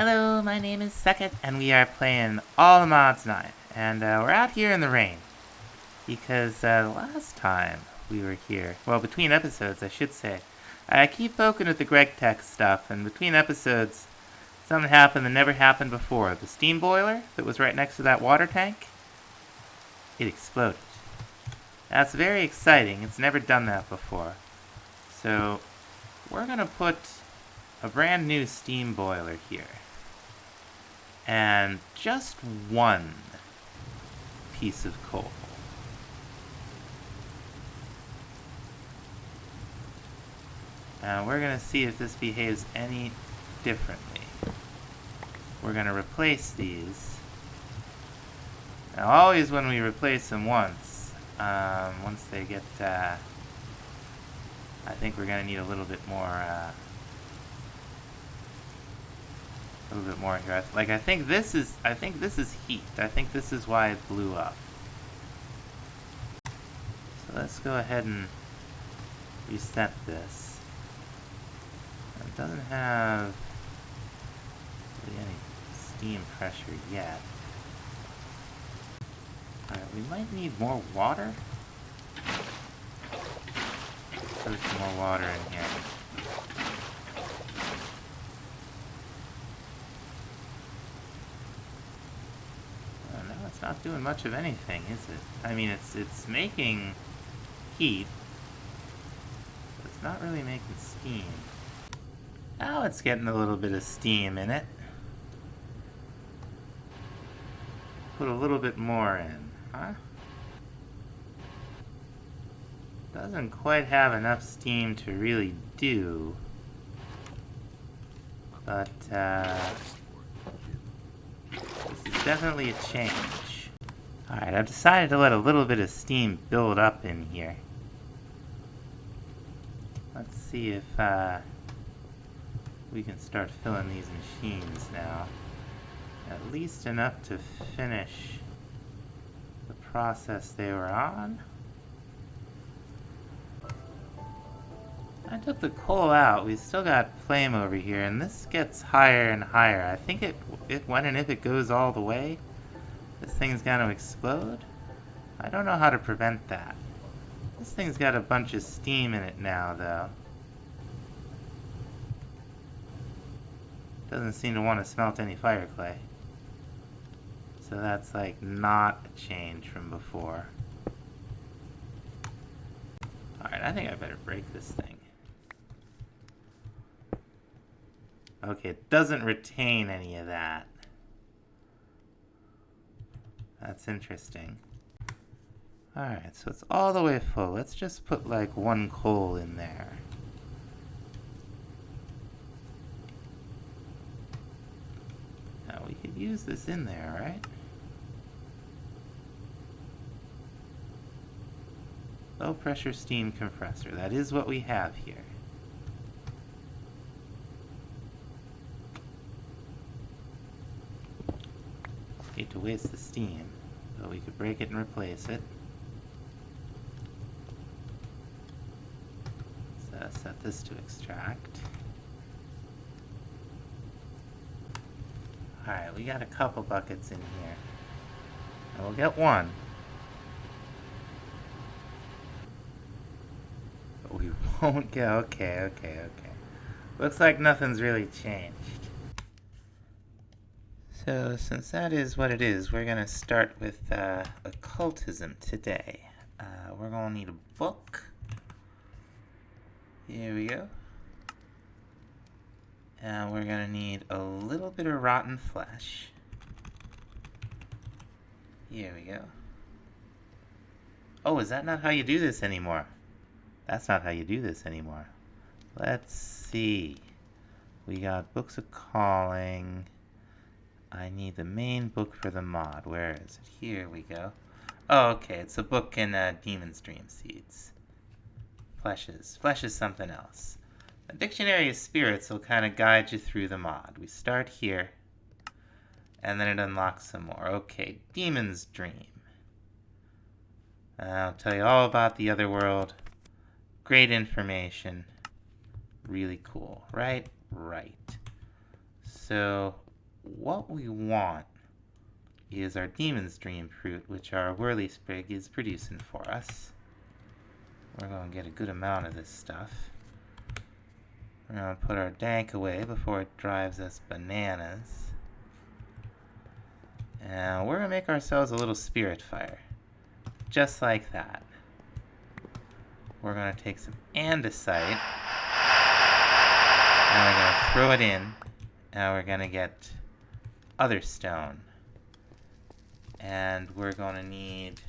Hello, my name is Second, and we are playing all the mods 9. And we're out here in the rain. Because the last time we were here, well, between episodes, I should say, I keep poking with the Greg Tech stuff, and between episodes, something happened that never happened before. The steam boiler that was right next to that water tank, it exploded. That's very exciting. It's never done that before. So, we're going to put a brand new steam boiler here. And just one piece of coal. Now we're going to see if this behaves any differently. We're going to replace these. Now always when we replace them once they get, I think we're going to need a little bit more here. I think this is heat. I think this is why it blew up. So let's go ahead and reset this. It doesn't have really any steam pressure yet. Alright, we might need more water. Put some more water in here. It's not doing much of anything, is it? I mean, it's making heat, but it's not really making steam. Now it's getting a little bit of steam in it. Put a little bit more in, huh? Doesn't quite have enough steam to really do, but this is definitely a change. Alright, I've decided to let a little bit of steam build up in here. Let's see if we can start filling these machines now. At least enough to finish the process they were on. I took the coal out. We still got flame over here, and this gets higher and higher. I think when and if it goes all the way, this thing's gonna explode. I don't know how to prevent that. This thing's got a bunch of steam in it now, though. Doesn't seem to want to smelt any fire clay. So that's like not a change from before. Alright, I think I better break this thing. Okay, it doesn't retain any of that. That's interesting. Alright, so it's all the way full. Let's just put like one coal in there. Now we could use this in there, right? Low pressure steam compressor. That is what we have here. Hate to waste the steam, but we could break it and replace it. So set this to extract. Alright, we got a couple buckets in here. And we'll get one. But we won't get... Okay. Looks like nothing's really changed. So, since that is what it is, we're going to start with Occultism today. We're going to need a book. Here we go. And we're going to need a little bit of rotten flesh. Here we go. Oh, is that not how you do this anymore? That's not how you do this anymore. Let's see. We got Books of Calling. I need the main book for the mod. Where is it? Here we go. Oh, okay. It's a book in Demon's Dream Seeds. Flesh is something else. A Dictionary of Spirits will kind of guide you through the mod. We start here, and then it unlocks some more. Okay, Demon's Dream. I'll tell you all about the other world. Great information. Really cool. Right. So, what we want is our Demon's Dream fruit, which our Whirly Sprig is producing for us. We're going to get a good amount of this stuff. We're going to put our dank away before it drives us bananas. And we're going to make ourselves a little spirit fire. Just like that. We're going to take some andesite. And we're going to throw it in. And we're going to get other stone. And we're going to need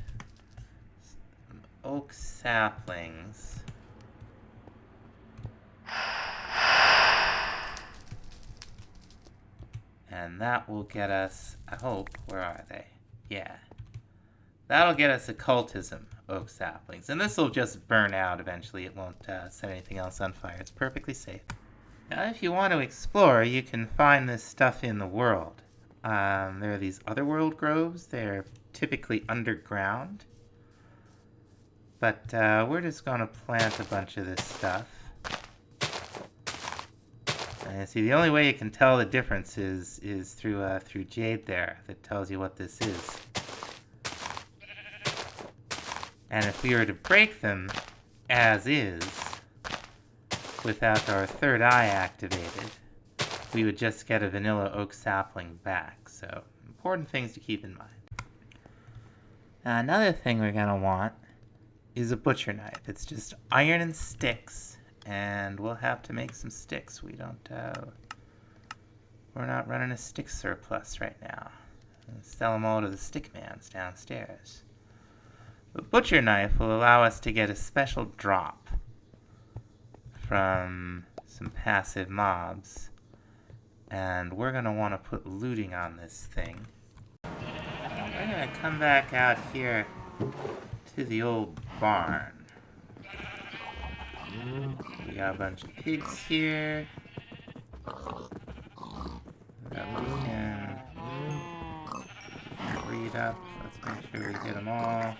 some oak saplings. And that will get us, I hope, where are they? Yeah. That'll get us occultism oak saplings. And this will just burn out eventually. It won't set anything else on fire. It's perfectly safe. Now, if you want to explore, you can find this stuff in the world. There are these otherworld groves. They're typically underground. But we're just going to plant a bunch of this stuff. And see, the only way you can tell the difference is through jade there that tells you what this is. And if we were to break them as is, without our third eye activated, we would just get a vanilla oak sapling back. So, important things to keep in mind. Now, another thing we're going to want is a butcher knife. It's just iron and sticks, and we'll have to make some sticks. We're not running a stick surplus right now. We'll sell them all to the stickmans downstairs. The butcher knife will allow us to get a special drop from some passive mobs, and we're going to want to put looting on this thing. We're going to come back out here to the old barn. We got a bunch of pigs here that we can breed up. Let's make sure we get them all.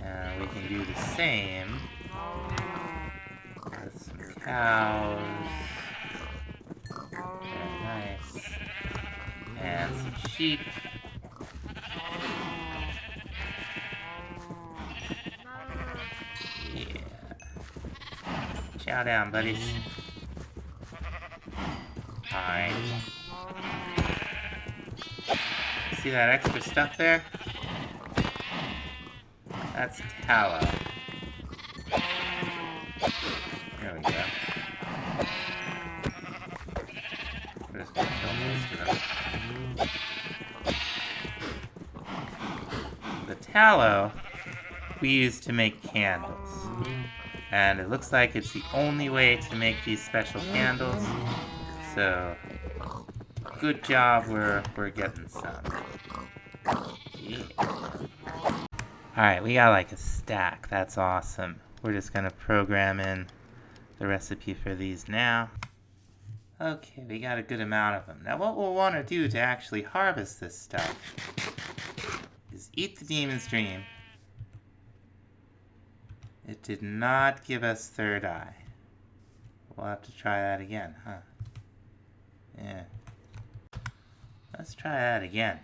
And we can do the same with some cows. Very nice. And some sheep. Yeah. Chow down, buddies. Alright. See that extra stuff there? That's tallow. There we go. We're just gonna kill most of them. The tallow we use to make candles. And it looks like it's the only way to make these special candles. So, good job, we're getting some. Yeah. Alright, we got like a stack. That's awesome. We're just going to program in the recipe for these now. Okay, we got a good amount of them. Now what we'll want to do to actually harvest this stuff is eat the Demon's Dream. It did not give us third eye. We'll have to try that again, huh? Yeah. Let's try that again.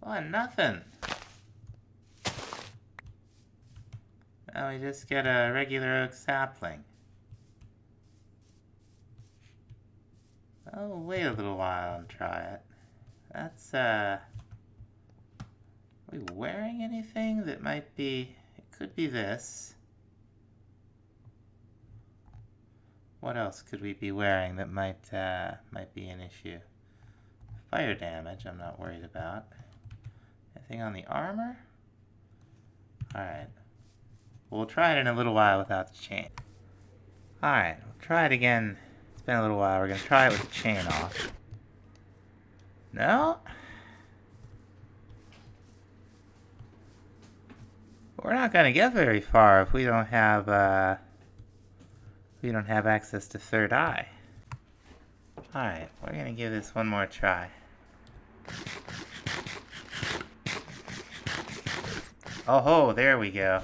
Oh, nothing. Now we just get a regular oak sapling. Oh, wait a little while and try it. That's, are we wearing anything that might be, it could be this. What else could we be wearing that might be an issue? Fire damage, I'm not worried about. Anything on the armor? Alright. We'll try it in a little while without the chain. Alright, we'll try it again. It's been a little while. We're going to try it with the chain off. No? We're not going to get very far if we don't have access to third eye. Alright, we're going to give this one more try. Oh ho, there we go.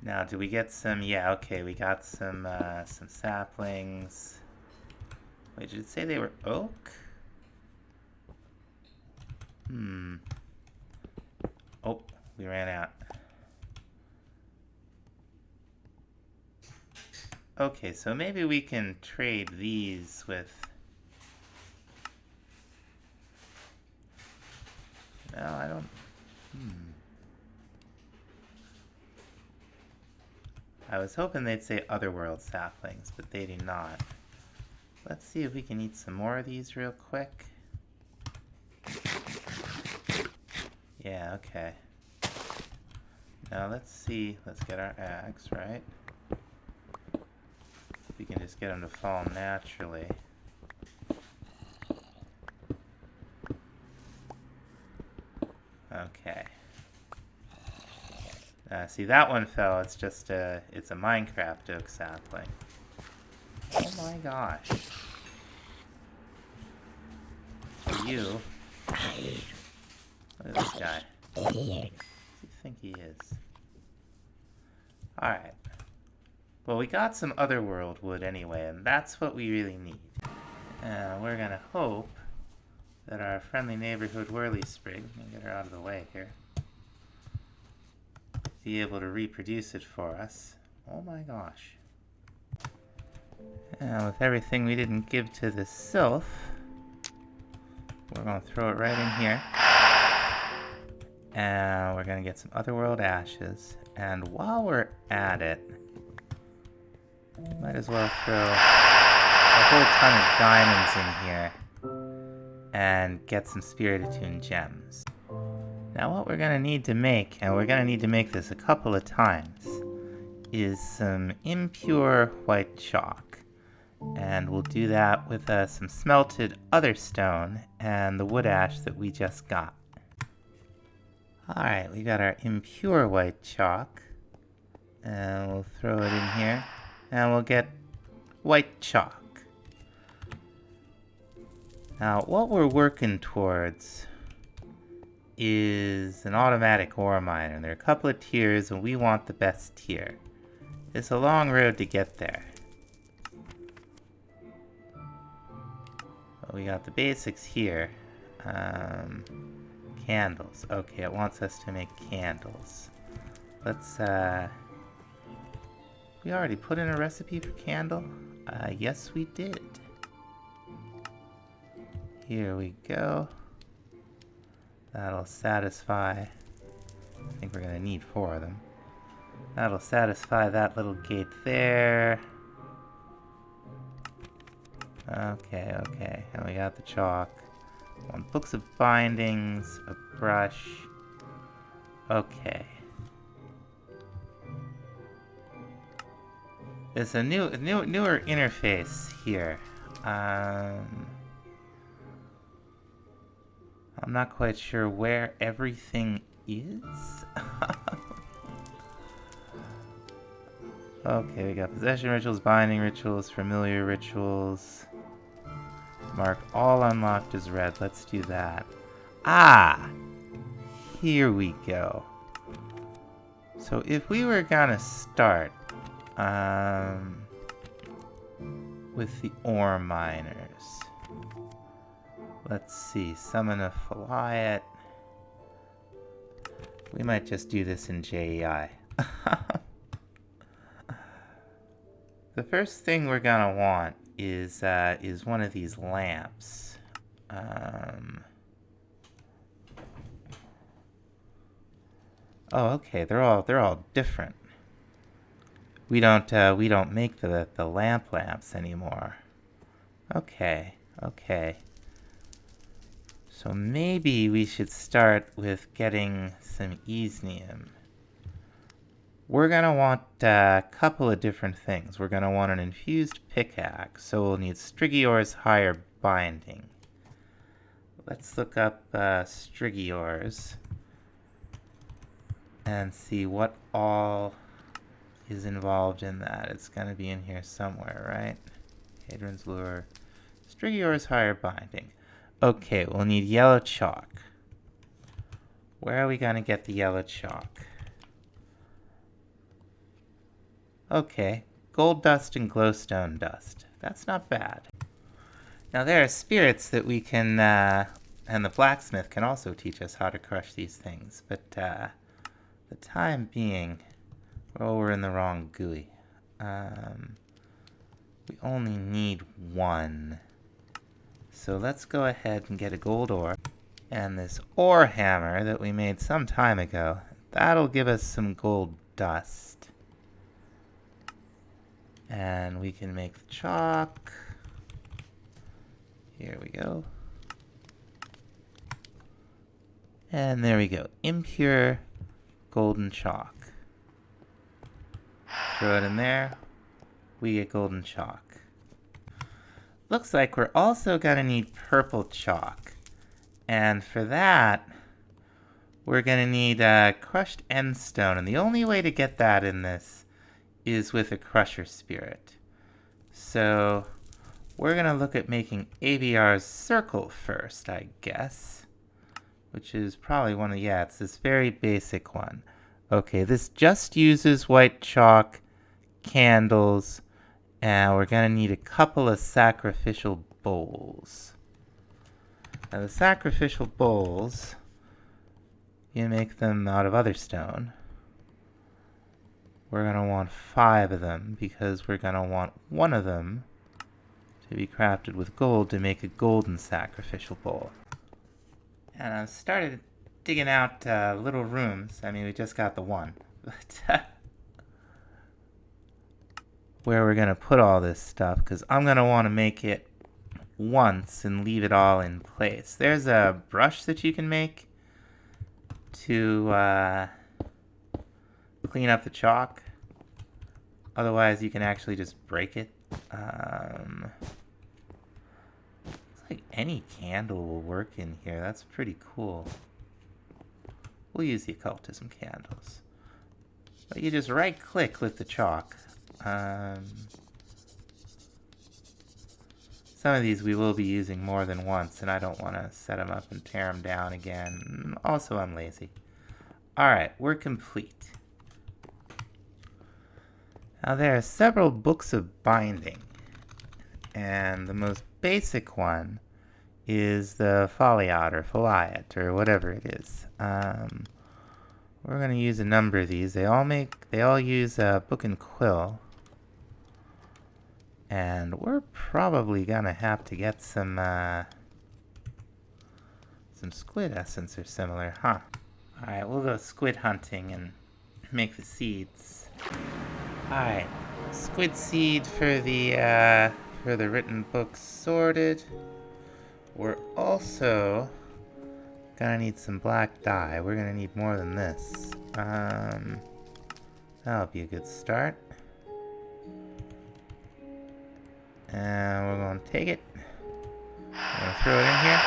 Now, did we get some? Yeah, okay, we got some saplings. Wait, did it say they were oak? Oh, we ran out. Okay, so maybe we can trade these with... No, I don't... I was hoping they'd say otherworld saplings, but they do not. Let's see if we can eat some more of these real quick. Yeah, okay. Now let's see. Let's get our axe, right? We can just get them to fall naturally. Okay. See, that one fell. It's just it's a Minecraft oak sapling. Oh my gosh. For you. Look at this guy. What does he think he is? Alright. Well, we got some otherworld wood anyway, and that's what we really need. We're gonna hope that our friendly neighborhood whirly sprig, let me get her out of the way here, be able to reproduce it for us. Oh my gosh. And with everything we didn't give to the sylph, we're gonna throw it right in here. And we're gonna get some otherworld ashes. And while we're at it, might as well throw a whole ton of diamonds in here and get some spirit attuned gems. Now what we're gonna need to make, and we're gonna need to make this a couple of times, is some impure white chalk. And we'll do that with some smelted other stone and the wood ash that we just got. Alright, we got our impure white chalk. And we'll throw it in here. And we'll get white chalk. Now, what we're working towards is an automatic ore miner. There are a couple of tiers, and we want the best tier. It's a long road to get there. Well, we got the basics here. Candles. Okay, it wants us to make candles. Let's, we already put in a recipe for candle? Yes we did. Here we go. That'll satisfy... I think we're gonna need 4 of them. That'll satisfy that little gate there. Okay, okay. And we got the chalk. Books of bindings, a brush. Okay. There's a newer interface here. I'm not quite sure where everything is. Okay, we got possession rituals, binding rituals, familiar rituals. Mark all unlocked as red. Let's do that. Ah! Here we go. So if we were gonna start with the ore miners. Let's see. Summon a Philiot. We might just do this in JEI. The first thing we're gonna want is one of these lamps. Oh, okay. They're all different. We don't make the lamps anymore. Okay, okay. So maybe we should start with getting some Easnium. We're gonna want a couple of different things. We're gonna want an infused pickaxe, so we'll need Strigior's higher binding. Let's look up Strigior's and see what all is involved in that. It's gonna be in here somewhere, right? Hadron's lure. Strigior's higher binding. Okay, we'll need yellow chalk. Where are we gonna get the yellow chalk? Okay, gold dust and glowstone dust. That's not bad. Now there are spirits that we can, and the blacksmith can also teach us how to crush these things, but the time being, we're in the wrong GUI. We only need one. So let's go ahead and get a gold ore. And this ore hammer that we made some time ago, that'll give us some gold dust. And we can make the chalk. Here we go. And there we go. Impure golden chalk. Throw it in there. We get golden chalk. Looks like we're also going to need purple chalk. And for that, we're going to need crushed end stone. And the only way to get that in this is with a crusher spirit. So we're going to look at making ABR's circle first, I guess. Which is probably one of, yeah, it's this very basic one. Okay, this just uses white chalk, candles, and we're going to need a couple of sacrificial bowls. Now the sacrificial bowls, you make them out of other stone. We're going to want 5 of them because we're going to want one of them to be crafted with gold to make a golden sacrificial bowl. And I've started digging out little rooms. I mean, we just got the one. But where we're going to put all this stuff, because I'm going to want to make it once and leave it all in place. There's a brush that you can make to clean up the chalk. Otherwise, you can actually just break it. Looks like any candle will work in here. That's pretty cool. We'll use the occultism candles. But you just right-click with the chalk. Some of these we will be using more than once, and I don't want to set them up and tear them down again. Also, I'm lazy. Alright, we're complete. Now there are several books of binding, and the most basic one is the Foliot or Foliot or whatever it is. We're going to use a number of these. They all use book and quill. And we're probably going to have to get some squid essence or similar, huh? Alright, we'll go squid hunting and make the seeds. Alright, squid seed for the written books sorted. We're also gonna need some black dye. We're gonna need more than this. That'll be a good start. And we're going to take it. We're going to throw it in here.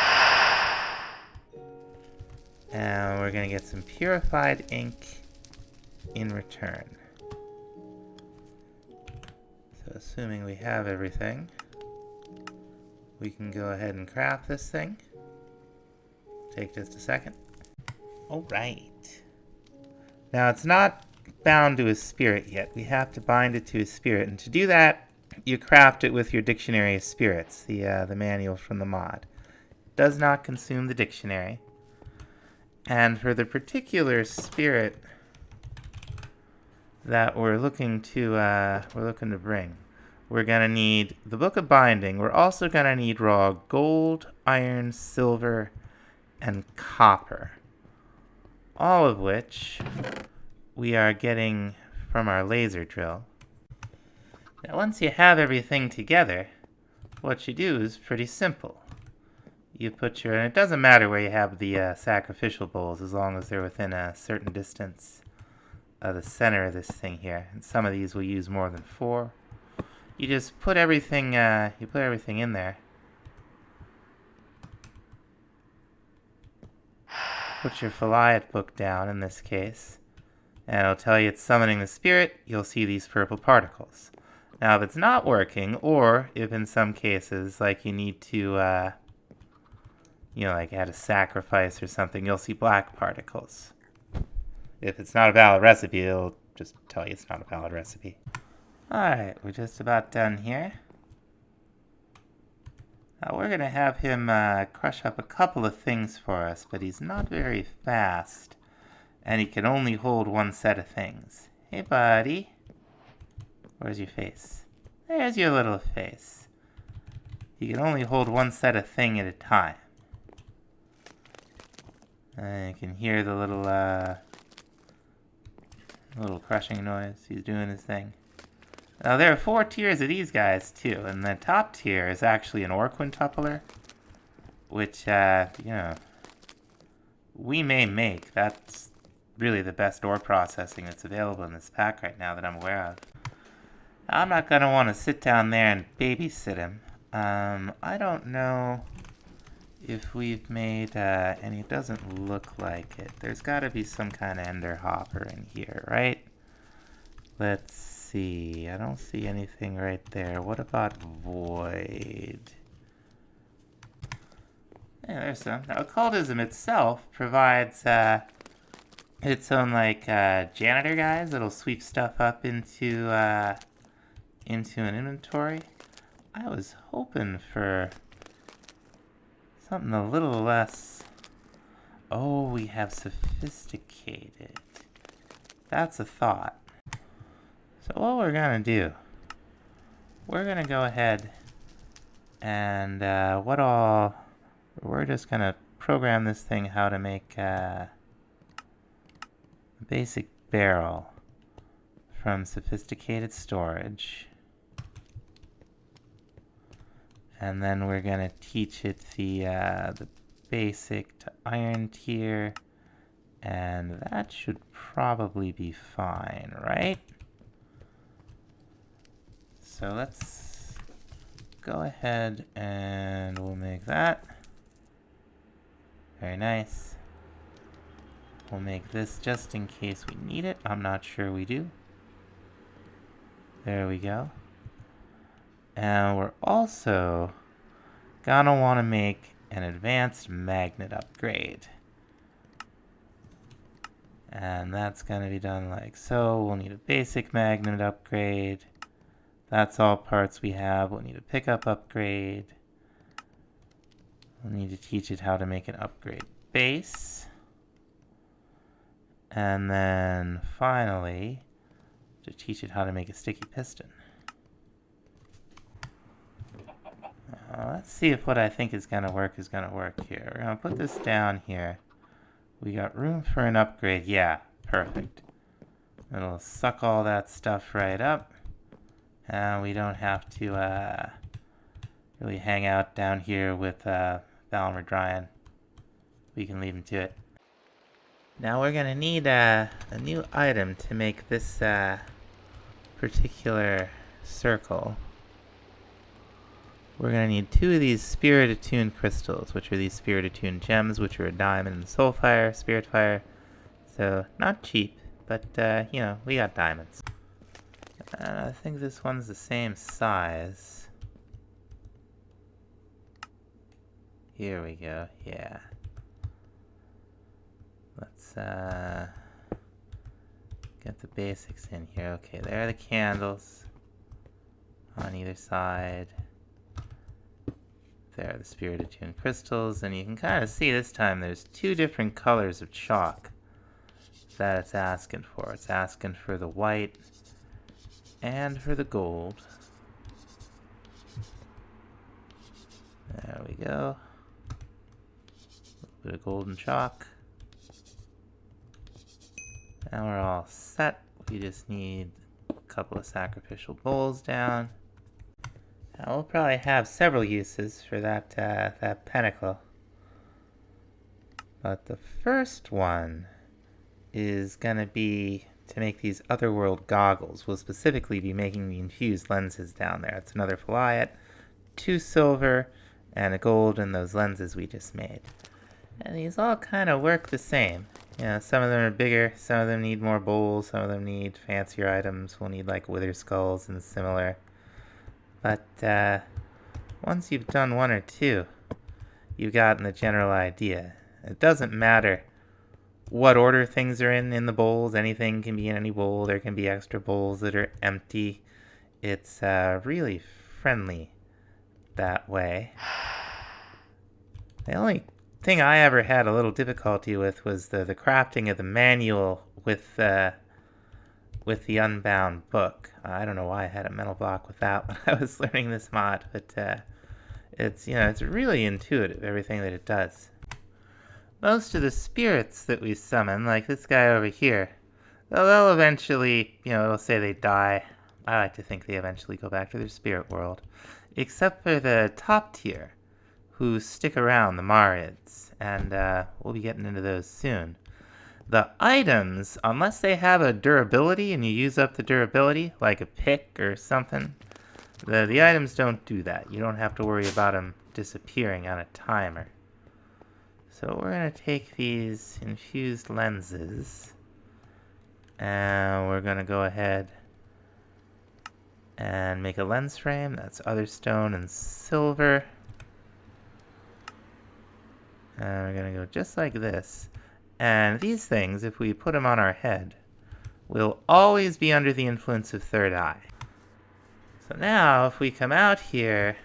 And we're going to get some purified ink in return. So assuming we have everything, we can go ahead and craft this thing. Take just a second. Alright. Now it's not bound to a spirit yet. We have to bind it to a spirit. And to do that, you craft it with your Dictionary of Spirits, the manual from the mod. It does not consume the dictionary. And for the particular spirit that we're looking to bring, we're gonna need the Book of Binding. We're also gonna need raw gold, iron, silver, and copper. All of which we are getting from our laser drill. Now, once you have everything together, what you do is pretty simple. You put and it doesn't matter where you have the sacrificial bowls, as long as they're within a certain distance of the center of this thing here. And some of these will use more than 4. You just put everything, in there. Put your Foliot book down in this case, and it'll tell you it's summoning the spirit. You'll see these purple particles. Now, if it's not working, or if in some cases, like you need to, like add a sacrifice or something, you'll see black particles. If it's not a valid recipe, it'll just tell you it's not a valid recipe. Alright, we're just about done here. Now we're gonna have him crush up a couple of things for us, but he's not very fast, and he can only hold one set of things. Hey, buddy. Where's your face? There's your little face. You can only hold one set of thing at a time. You can hear the little crushing noise. He's doing his thing. Now there are 4 tiers of these guys too, and the top tier is actually an ore quintupler, which we may make. That's really the best ore processing that's available in this pack right now that I'm aware of. I'm not gonna want to sit down there and babysit him. I don't know if we've made, and it doesn't look like it. There's gotta be some kind of ender hopper in here, right? Let's see. I don't see anything right there. What about void? Yeah, there's some. Now, occultism itself provides, its own, janitor guys that'll sweep stuff up into an inventory. I was hoping for something a little less... Oh, we have sophisticated. That's a thought. So what we're gonna do, we're gonna go ahead and we're just gonna program this thing how to make a basic barrel from sophisticated storage. And then we're gonna teach it the basic to iron tier, and that should probably be fine, right? So let's go ahead and we'll make that. Very nice. We'll make this just in case we need it. I'm not sure we do. There we go. And we're also gonna want to make an advanced magnet upgrade. And that's gonna be done like so. We'll need a basic magnet upgrade. That's all parts we have. We'll need a pickup upgrade. We'll need to teach it how to make an upgrade base. And then finally, to teach it how to make a sticky piston. Let's see if what I think is going to work here. We're going to put this down here. We got room for an upgrade. Yeah, perfect. It'll suck all that stuff right up. And we don't have to really hang out down here with Valmer Dryan. We can leave him to it. Now we're going to need a new item to make this particular circle. We're going to need 2 of these Spirit Attuned crystals, which are these Spirit Attuned gems, which are a diamond and soulfire, spirit fire. So, not cheap, but, we got diamonds. I think this one's the same size. Here we go, yeah. Let's, get the basics in here. Okay, there are the candles on either side. There are the Spirit Attuned crystals, and you can kind of see this time there's 2 different colors of chalk that it's asking for. It's asking for the white and for the gold. There we go. A little bit of golden chalk. Now we're all set. We just need a couple of sacrificial bowls down. Now we'll probably have several uses for that pentacle. But the first one is gonna be to make these otherworld goggles. We'll specifically be making the infused lenses down there. It's another flyet, 2 silver, and a gold in those lenses we just made. And these all kind of work the same. Some of them are bigger, some of them need more bowls, some of them need fancier items. We'll need like wither skulls and similar. But once you've done 1 or 2, you've gotten the general idea. It doesn't matter what order things are in the bowls. Anything can be in any bowl. There can be extra bowls that are empty. It's really friendly that way. The only thing I ever had a little difficulty with was the crafting of the manual with the Unbound book. I don't know why I had a mental block with that when I was learning this mod, but it's, it's really intuitive, everything that it does. Most of the spirits that we summon, like this guy over here, they'll eventually, it'll say they die. I like to think they eventually go back to their spirit world. Except for the top tier, who stick around, the Marids, and we'll be getting into those soon. The items, unless they have a durability and you use up the durability, like a pick or something, the items don't do that. You don't have to worry about them disappearing on a timer. So we're going to take these infused lenses, and we're going to go ahead and make a lens frame. That's other stone and silver. And we're going to go just like this. And these things, if we put them on our head, will always be under the influence of third eye. So now, if we come out here,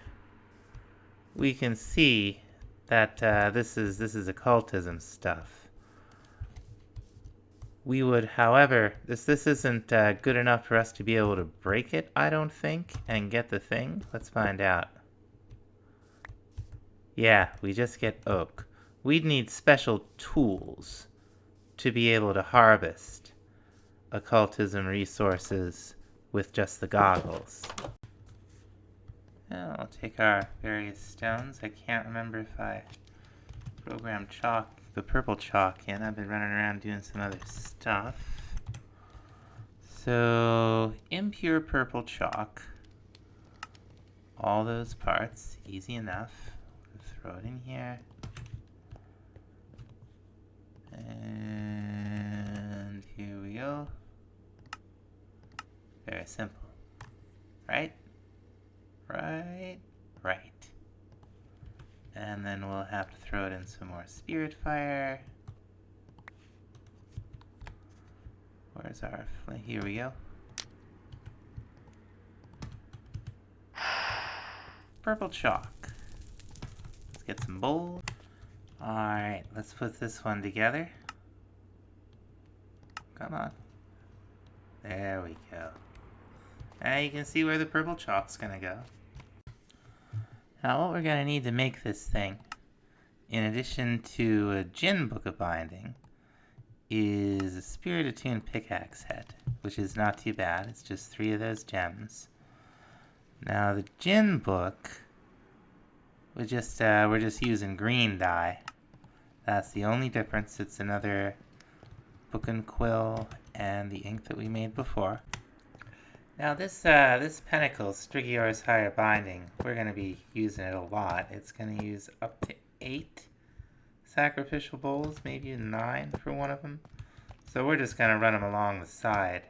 we can see that this is occultism stuff. We would, however, this isn't good enough for us to be able to break it, I don't think, and get the thing. Let's find out. Yeah, we just get oak. We'd need special tools to be able to harvest occultism resources with just the goggles. Now, I'll take our various stones. I can't remember if I programmed the purple chalk in. I've been running around doing some other stuff. So, impure purple chalk. All those parts, easy enough. Throw it in here. And here we go. Very simple. Right? Right. And then we'll have to throw it in some more spirit fire. Where's our flame? Here we go. Purple chalk. Let's get some bowls. Alright, let's put this one together. Come on. There we go. Now you can see where the purple chalk's gonna go. Now what we're gonna need to make this thing, in addition to a Djinn Book of Binding, is a Spirit Attuned pickaxe head, which is not too bad. It's just 3 of those gems. Now the Djinn book, we're just using green dye. That's the only difference. It's another book and quill and the ink that we made before. Now this Pinnacle Strigior's Higher Binding, we're going to be using it a lot. It's going to use up to 8 sacrificial bowls, maybe even 9 for one of them. So we're just going to run them along the side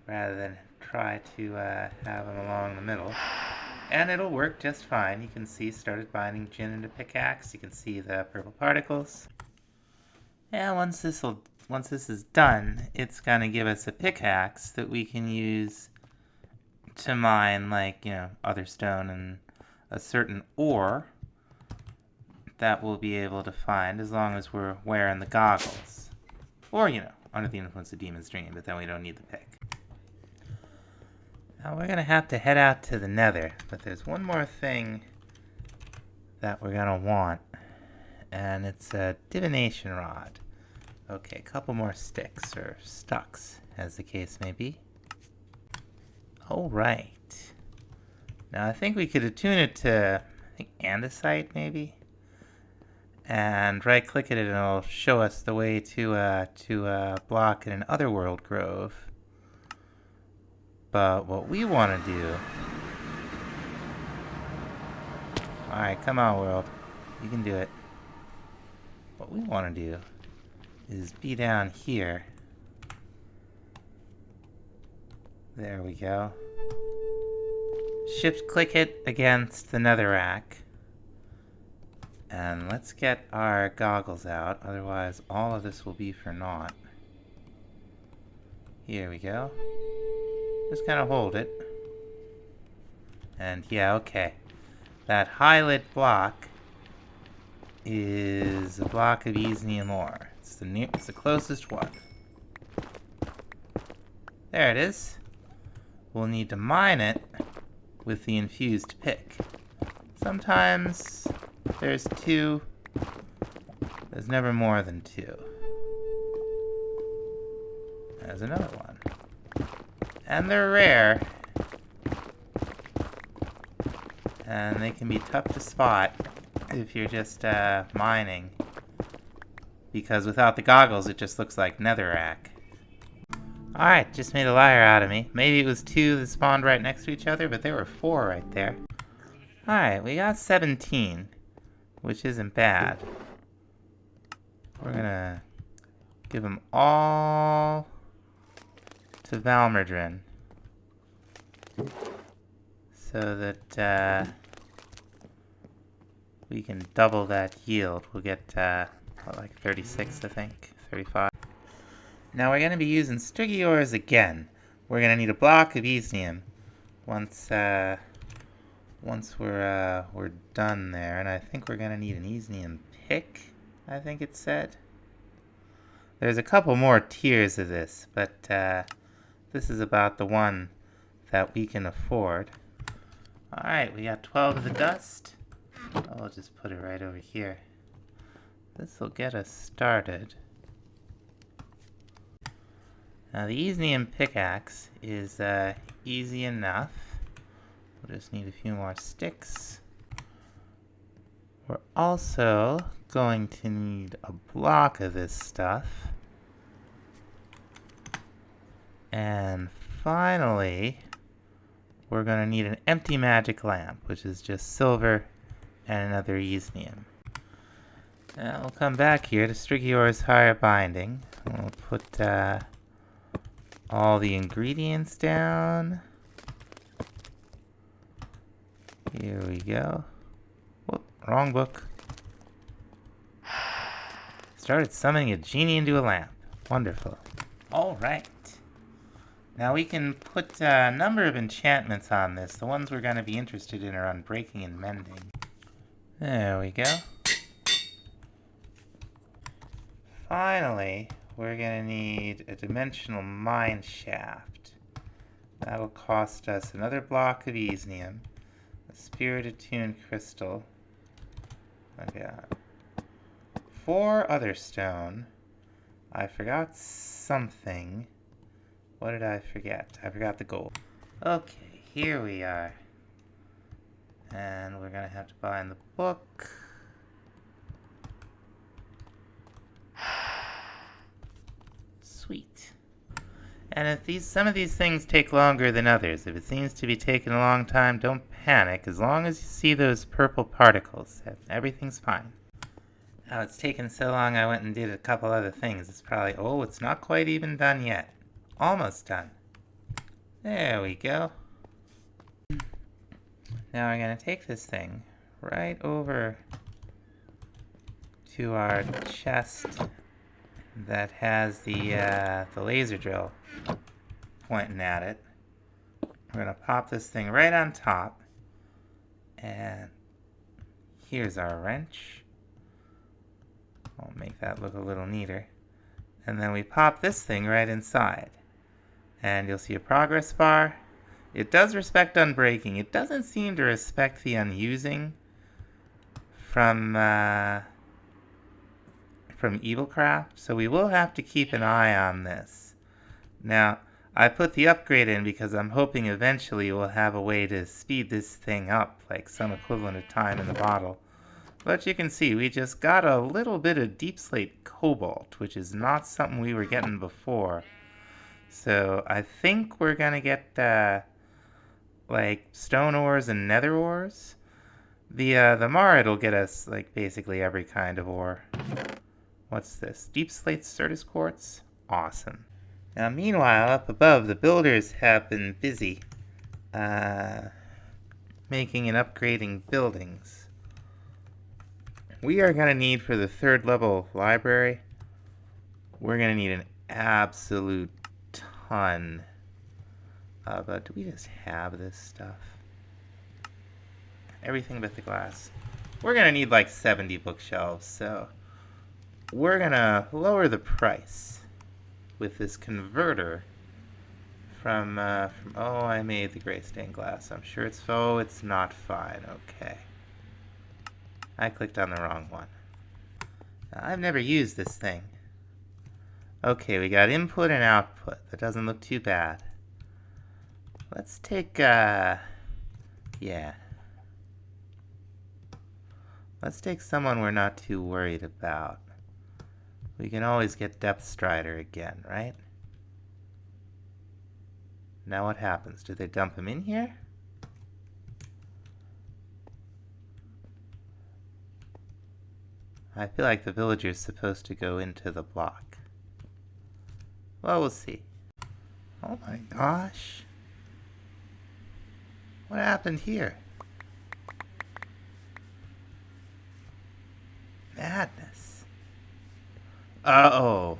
rather than try to have them along the middle. And it'll work just fine. You can see started binding Djinn into pickaxe. You can see the purple particles. And once this is done, it's going to give us a pickaxe that we can use to mine, like, other stone and a certain ore that we'll be able to find as long as we're wearing the goggles. Or, under the influence of Demon's Dream, but then we don't need the pick. Now we're going to have to head out to the Nether, but there's one more thing that we're going to want, and it's a divination rod. Okay, a couple more sticks, or stucks, as the case may be. Alright. Now I think we could attune it to, andesite, maybe? And right-click it and it'll show us the way to block in an Otherworld Grove. But what we want to do... Alright, come on, world. You can do it. What we want to do is be down here. There we go. Shift-click it against the netherrack. And let's get our goggles out, otherwise all of this will be for naught. Here we go. Just kind of hold it. And yeah, okay. That highlit block is a block of Easnium ore. It's the closest one. There it is. We'll need to mine it with the infused pick. Sometimes there's two. There's never more than two. There's another one. And they're rare. And they can be tough to spot if you're just mining. Because without the goggles, it just looks like netherrack. Alright, just made a liar out of me. Maybe it was two that spawned right next to each other, but there were four right there. Alright, we got 17, which isn't bad. We're gonna give them all to Valmerdrin so that we can double that yield. We'll get like 36, I think, 35. Now we're going to be using Stuggy ores again. We're going to need a block of Easnium once we're done there, and I think we're going to need an Easnium pick, I think it said. There's a couple more tiers of this, but this is about the one that we can afford. Alright, we got 12 of the dust. I'll just put it right over here. This will get us started. Now the Easnium pickaxe is easy enough. We'll just need a few more sticks. We're also going to need a block of this stuff. And finally, we're going to need an empty magic lamp, which is just silver and another Easnium. Now we'll come back here to Strigior's higher binding. We'll put all the ingredients down. Here we go. Whoop, wrong book. Started summoning a genie into a lamp. Wonderful. Alright. Now we can put a number of enchantments on this. The ones we're going to be interested in are on breaking and mending. There we go. Finally, we're going to need a dimensional mine shaft. That'll cost us another block of Easnium, a spirit attuned crystal. I got 4 other stone. I forgot something. What did I forget? I forgot the gold. Okay, here we are. And we're going to have to bind the book. Sweet. And if some of these things take longer than others, if it seems to be taking a long time, don't panic. As long as you see those purple particles, everything's fine. Now it's taken so long I went and did a couple other things. It's probably, oh, it's not quite even done yet. Almost done. There we go. Now we're going to take this thing right over to our chest that has the laser drill pointing at it. We're going to pop this thing right on top. And here's our wrench. I'll make that look a little neater. And then we pop this thing right inside. And you'll see a progress bar. It does respect unbreaking. It doesn't seem to respect the unusing from Evilcraft, so we will have to keep an eye on this. Now, I put the upgrade in because I'm hoping eventually we'll have a way to speed this thing up, like some equivalent of time in the bottle. But you can see we just got a little bit of deep slate cobalt, which is not something we were getting before. So I think we're gonna get like stone ores and nether ores. The Marid will get us like basically every kind of ore. What's this? Deep slate Certus quartz? Awesome. Now meanwhile, up above, the builders have been busy making and upgrading buildings. We are going to need, for the 3rd level library, we're going to need an absolute ton of, do we just have this stuff? Everything but the glass. We're gonna need like 70 bookshelves, so we're gonna lower the price with this converter from oh, I made the gray stained glass. I'm sure it's, oh, it's not fine. Okay. I clicked on the wrong one. I've never used this thing. Okay, we got input and output. That doesn't look too bad. Let's take, yeah. Let's take someone we're not too worried about. We can always get Depth Strider again, right? Now what happens? Do they dump him in here? I feel like the villager's supposed to go into the block. Well, we'll see. Oh my gosh. What happened here? Madness. Uh-oh.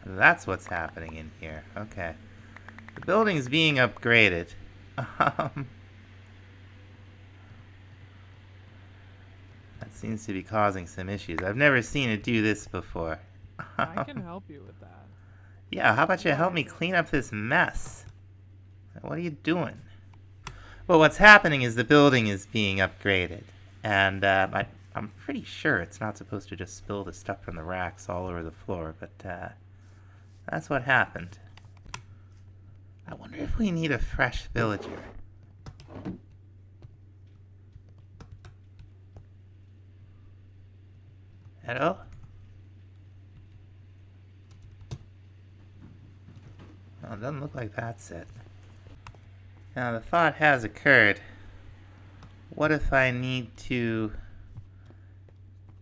That's what's happening in here. Okay. The building's being upgraded. That seems to be causing some issues. I've never seen it do this before. I can help you with that. Yeah, how about you help me clean up this mess? What are you doing? Well, what's happening is the building is being upgraded. And I'm pretty sure it's not supposed to just spill the stuff from the racks all over the floor, but that's what happened. I wonder if we need a fresh villager. Hello? Oh, it doesn't look like that's it. Now, the thought has occurred. What if I need to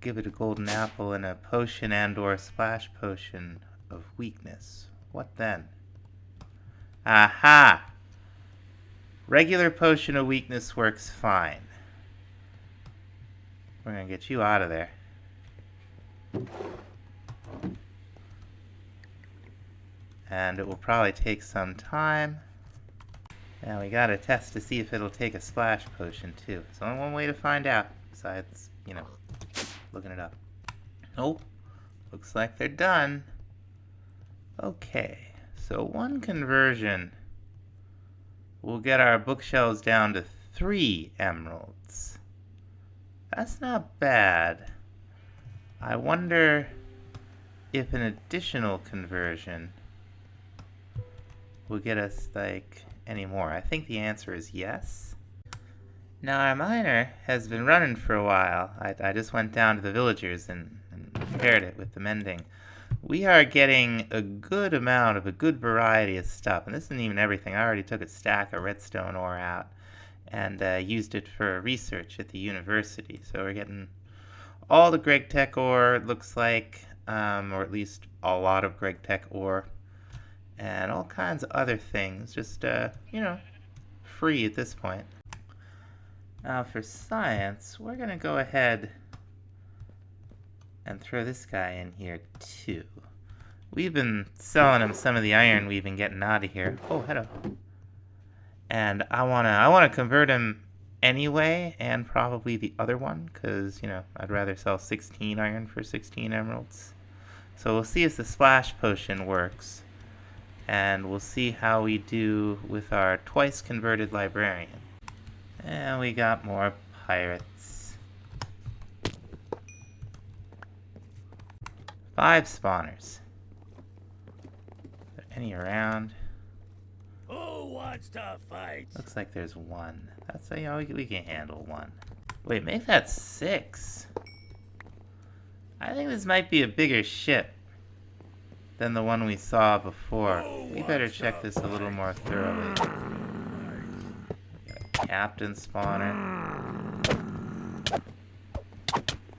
give it a golden apple and a potion and/or splash potion of weakness? What then? Aha! Regular potion of weakness works fine. We're gonna get you out of there. And it will probably take some time. Now we gotta test to see if it'll take a splash potion too. There's only one way to find out, besides, you know, looking it up. Oh, looks like they're done. Okay, so one conversion will get our bookshelves down to 3 emeralds. That's not bad. I wonder if an additional conversion will get us, like, any more. I think the answer is yes. Now, our miner has been running for a while. I just went down to the villagers and repaired it with the mending. We are getting a good amount of a good variety of stuff. And this isn't even everything. I already took a stack of redstone ore out and used it for research at the university. So we're getting all the Greg Tech ore, it looks like, or at least a lot of Greg Tech ore, and all kinds of other things, just, you know, free at this point. Now for science, we're going to go ahead and throw this guy in here too. We've been selling him some of the iron we've been getting out of here. Oh, hello. And I wanna convert him anyway, and probably the other one, because, you know, I'd rather sell 16 iron for 16 emeralds. So we'll see if the splash potion works, and we'll see how we do with our twice converted librarian. And we got more pirates. 5 spawners. Are there any around? Who wants to fight? Looks like there's 1. That's, you know, we can handle 1. Wait, make that 6. I think this might be a bigger ship than the one we saw before. We better check this a little more thoroughly. Captain spawner.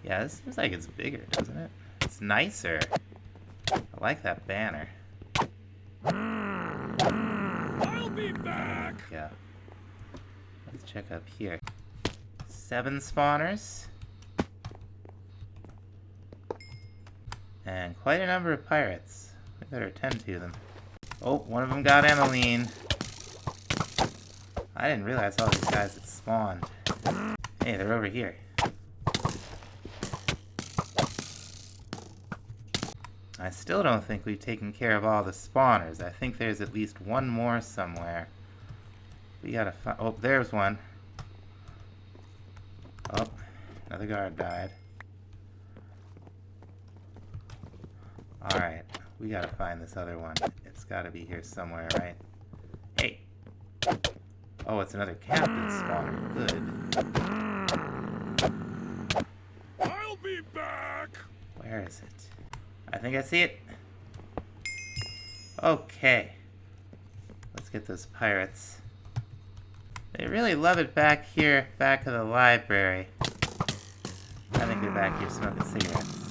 Yeah, this seems like it's bigger, doesn't it? It's nicer. I like that banner. I'll be back. Yeah. Let's check up here. 7 spawners. And quite a number of pirates. We better attend to them. Oh, one of them got Emmeline. I didn't realize all these guys had spawned. Hey, they're over here. I still don't think we've taken care of all the spawners. I think there's at least one more somewhere. We gotta find... Oh, there's one. Oh, another guard died. Alright, we gotta find this other one. It's gotta be here somewhere, right? Hey! Oh, it's another captain spawner. Good. I'll be back. Where is it? I think I see it. Okay. Let's get those pirates. They really love it back here, back of the library. I think they're back here smoking cigarettes.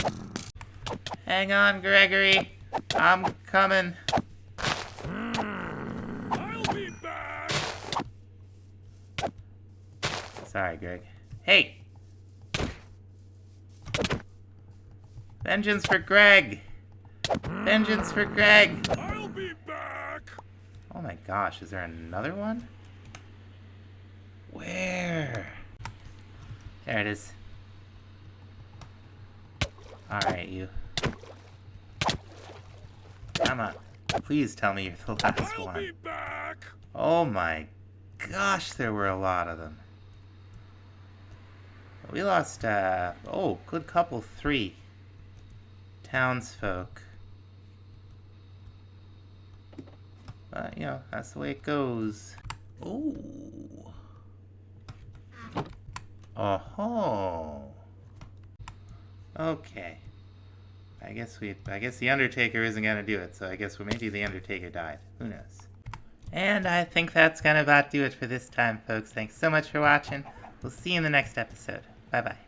Hang on, Gregory. I'm coming. I'll be back. Sorry, Greg. Hey! Vengeance for Greg! Vengeance for Greg! I'll be back. Oh my gosh, is there another one? Where? There it is. Alright, you. Come on. Please tell me you're the last I'll one. be back. Oh my gosh, there were a lot of them. We lost, oh, good couple, 3 townsfolk. But, you know, that's the way it goes. Ooh. Oh-ho. Okay. I guess the Undertaker isn't gonna do it, so I guess maybe the Undertaker died. Who knows? And I think that's gonna about do it for this time, folks. Thanks so much for watching. We'll see you in the next episode. Bye-bye.